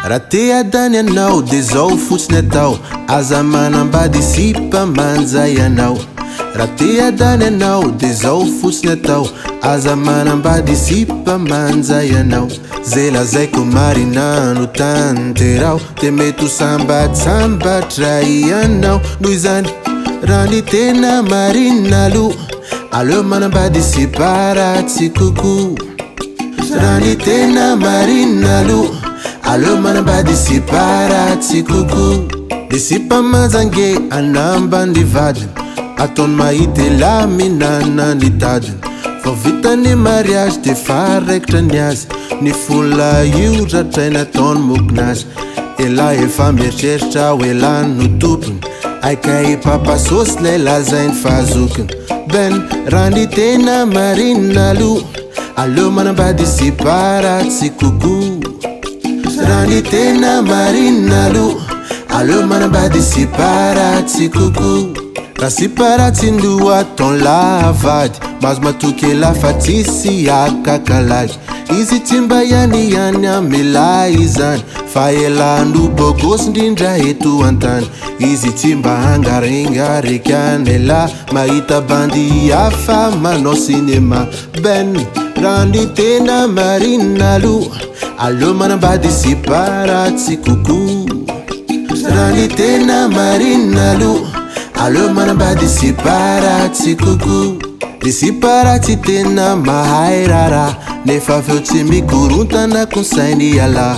Raha adany anao de zao fotsiny atao, aza manambady sy mpamanjay anao. Raha adany anao de zao fotsiny atao, aza manambady sy mpamanjay anao. Zay lazaiko marina no tany terao, de mety ho sambatsambatra ianao. Noho izany raha ny tena marina aloha, aleo manambady sy paratsy kokoa. Raha ny tena marina aloha, aleo manambady sy paratsy kokoa. De sy mpamanjange anamba ny vadiny, ataony mahita la minana ny tadiny. Vao vita ny mariage de faraikitra ny azy, ny fola io ratrainy ataony mokinazy. Ela efa mieritreritra ho elany no tompony, aika ipapasosy lay lazainy fahazokiny. Ben raha ny tena marina aloha, aleo manambady sy paratsy kokoa. Raha ny tena marina aloha, aleo manambady sy paratsy kokoa. Raha sy paratsy ndoa ataony lavady, mazo matoky lafa tsisy akakalagy. Izy tsy mba ihany amela izany, fa elano bogosy ndrindra eto antany. Izy tsy mba hangaringarikany ela, mahita bandy hafa manao sinema. Ben raha ny tena marina aloha, aleo manambady sy paratsy kokoa. Raha ny tena marina aloha, aleo manambady sy paratsy kokoa. De sy paratsy tena mahay rara, nefa feo tsy mikorontana konsainy ala.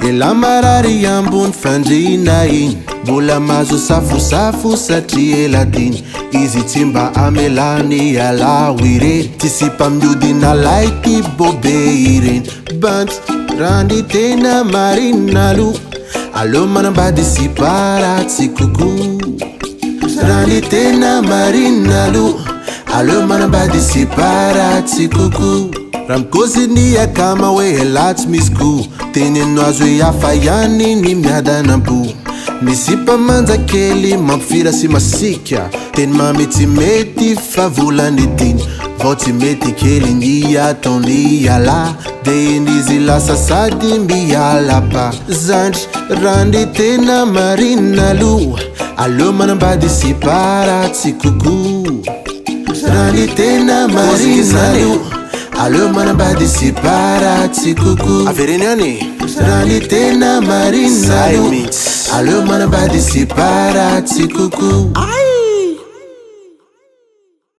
Ela marary ambony fandrina iny, mbola mazo safosafo satria ela diny. Izy tsy mba amelany ala ho ireny, tsy sy mpamiodina laiky bobe ireny. Banty raha ny tena marina aloha, aleo manambady sy paratsy kokoa. Raha ny tena marina aloha, aleo manambady sy paratsy kokoa. Raha mikozy ny akama hoe ela tsy misy ko, teneno azo hoe hafa ihany ny miadanam-po. Misy mpamanja kely mampifira sy masika, teny mamy tsy mety fa volany diny. Vao tsy mety kely ny ataony ala, de inizy lasa sady miala pa. Zandry raha ny tena marina aloha, aleo manambady sy paratsy kokoa. Raha ny tena marina aloha, aleo manambady sy paratsy kokoa. Avereny any raha ny tena marina aloha, aleo manambady sy paratsy kokoa.